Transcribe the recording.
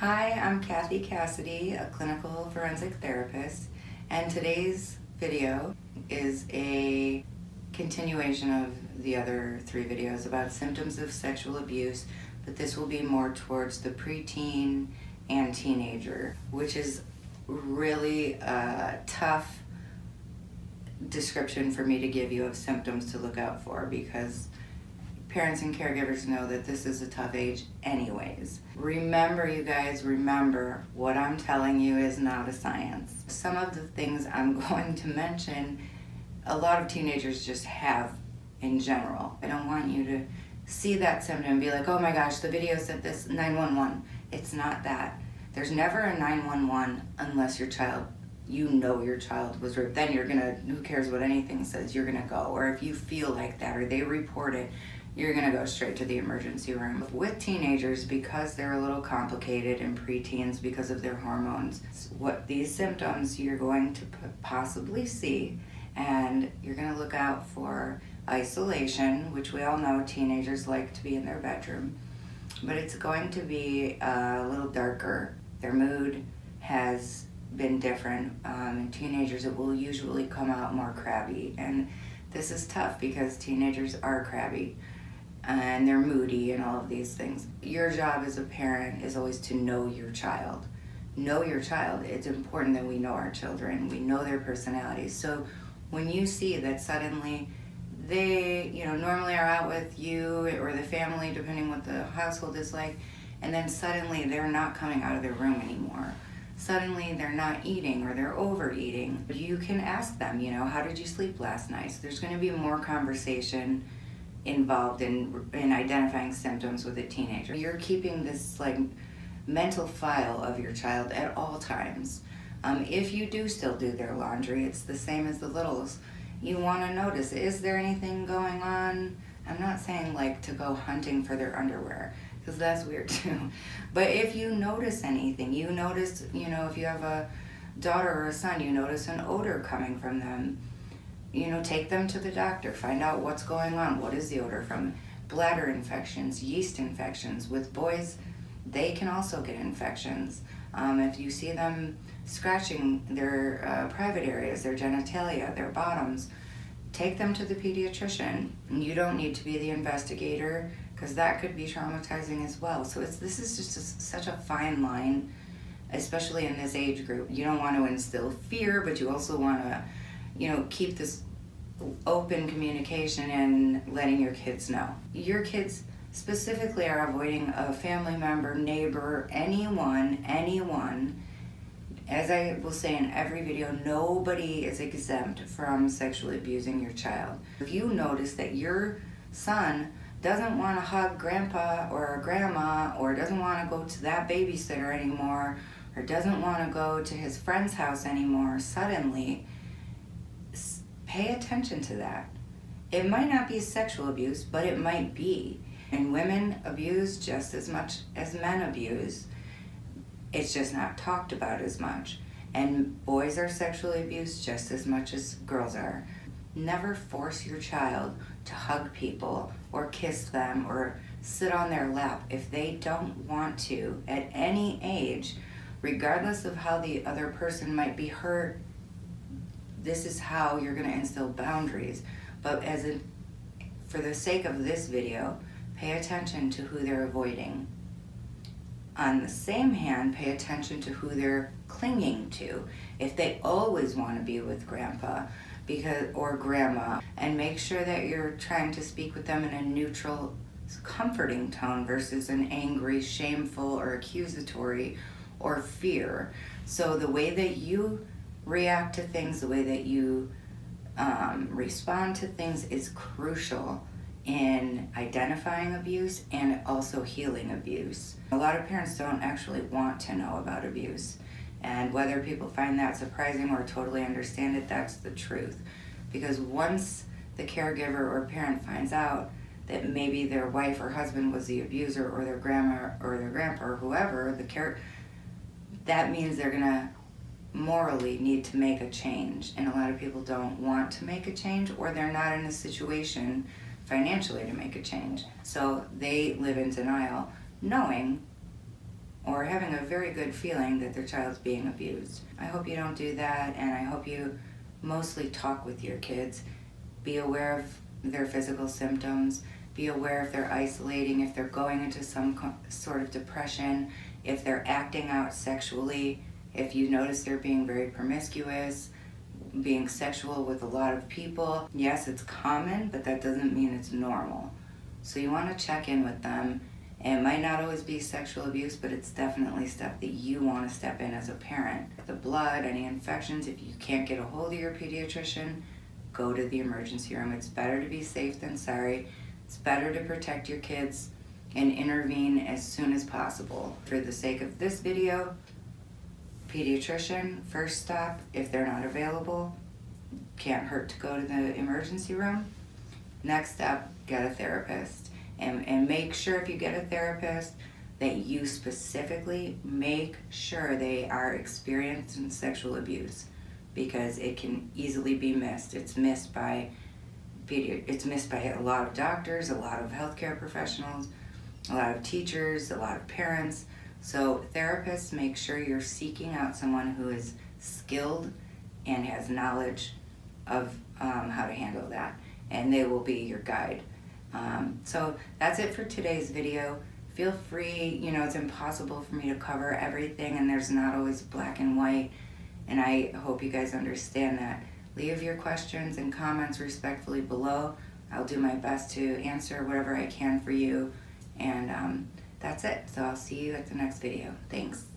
Hi, I'm Kathy Cassidy, a clinical forensic therapist, and today's video is a continuation of the other 3 videos about symptoms of sexual abuse, but this will be more towards the preteen and teenager, which is really a tough description for me to give you of symptoms to look out for, because parents and caregivers know that this is a tough age anyways. Remember, you guys, remember, what I'm telling you is not a science. Some of the things I'm going to mention, a lot of teenagers just have in general. I don't want you to see that symptom and be like, oh my gosh, the video said this, 911. It's not that. There's never a 911 unless your child, you know your child was raped. Then you're gonna, who cares what anything says, you're gonna go. Or if you feel like that or they report it, you're gonna go straight to the emergency room. With teenagers, because they're a little complicated, and preteens because of their hormones, what these symptoms you're going to possibly see, and you're gonna look out for isolation, which we all know teenagers like to be in their bedroom, but it's going to be a little darker. Their mood has been different. In teenagers, it will usually come out more crabby, and this is tough because teenagers are crabby and they're moody and all of these things. Your job as a parent is always to know your child. Know your child. It's important that we know our children. We know their personalities. So when you see that suddenly they, normally are out with you or the family, depending what the household is like, and then suddenly they're not coming out of their room anymore. Suddenly they're not eating or they're overeating. You can ask them, how did you sleep last night? So there's going to be more conversation involved in identifying symptoms with a teenager. You're keeping this mental file of your child at all times. If you do still do their laundry, it's the same as the littles. You want to notice, is there anything going on? I'm not saying to go hunting for their underwear, because that's weird too. But if you notice anything, you notice, if you have a daughter or a son, you notice an odor coming from them, take them to the doctor, find out what's going on. What is the odor from? Bladder infections, yeast infections. With boys, they can also get infections. If you see them scratching their private areas, their genitalia, their bottoms, take them to the pediatrician. You don't need to be the investigator, because that could be traumatizing as well. So this is just such a fine line, especially in this age group. You don't want to instill fear, but you also want to keep this open communication and letting your kids know. Your kids specifically are avoiding a family member, neighbor, anyone. As I will say in every video, nobody is exempt from sexually abusing your child. If you notice that your son doesn't want to hug grandpa or grandma, or doesn't want to go to that babysitter anymore, or doesn't want to go to his friend's house anymore, suddenly, pay attention to that. It might not be sexual abuse, but it might be. And women abuse just as much as men abuse. It's just not talked about as much. And boys are sexually abused just as much as girls are. Never force your child to hug people or kiss them or sit on their lap if they don't want to at any age, regardless of how the other person might be hurt. This is how you're going to instill boundaries. But for the sake of this video, pay attention to who they're avoiding. On the same hand, pay attention to who they're clinging to. If they always want to be with grandpa or grandma, and make sure that you're trying to speak with them in a neutral, comforting tone versus an angry, shameful, or accusatory, or fear. So the way that you react to things, the way that you respond to things is crucial in identifying abuse and also healing abuse. A lot of parents don't actually want to know about abuse, and whether people find that surprising or totally understand it, that's the truth. Because once the caregiver or parent finds out that maybe their wife or husband was the abuser, or their grandma or their grandpa or whoever, that means they're gonna morally need to make a change. And a lot of people don't want to make a change, or they're not in a situation financially to make a change. So they live in denial, knowing or having a very good feeling that their child's being abused. I hope you don't do that, and I hope you mostly talk with your kids. Be aware of their physical symptoms. Be aware if they're isolating, if they're going into some sort of depression, if they're acting out sexually, if you notice they're being very promiscuous, being sexual with a lot of people. Yes, it's common, but that doesn't mean it's normal. So you want to check in with them. And it might not always be sexual abuse, but it's definitely stuff that you want to step in as a parent. The blood, any infections, if you can't get a hold of your pediatrician, go to the emergency room. It's better to be safe than sorry. It's better to protect your kids and intervene as soon as possible. For the sake of this video, pediatrician, first stop. If they're not available, can't hurt to go to the emergency room. Next step, get a therapist. And make sure if you get a therapist that you specifically make sure they are experienced in sexual abuse, because it can easily be missed. It's missed by a lot of doctors, a lot of healthcare professionals, a lot of teachers, a lot of parents. So therapists, make sure you're seeking out someone who is skilled and has knowledge of how to handle that, and they will be your guide. So that's it for today's video. Feel free, it's impossible for me to cover everything, and there's not always black and white, and I hope you guys understand that. Leave your questions and comments respectfully below. I'll do my best to answer whatever I can for you, and that's it. So I'll see you at the next video. Thanks.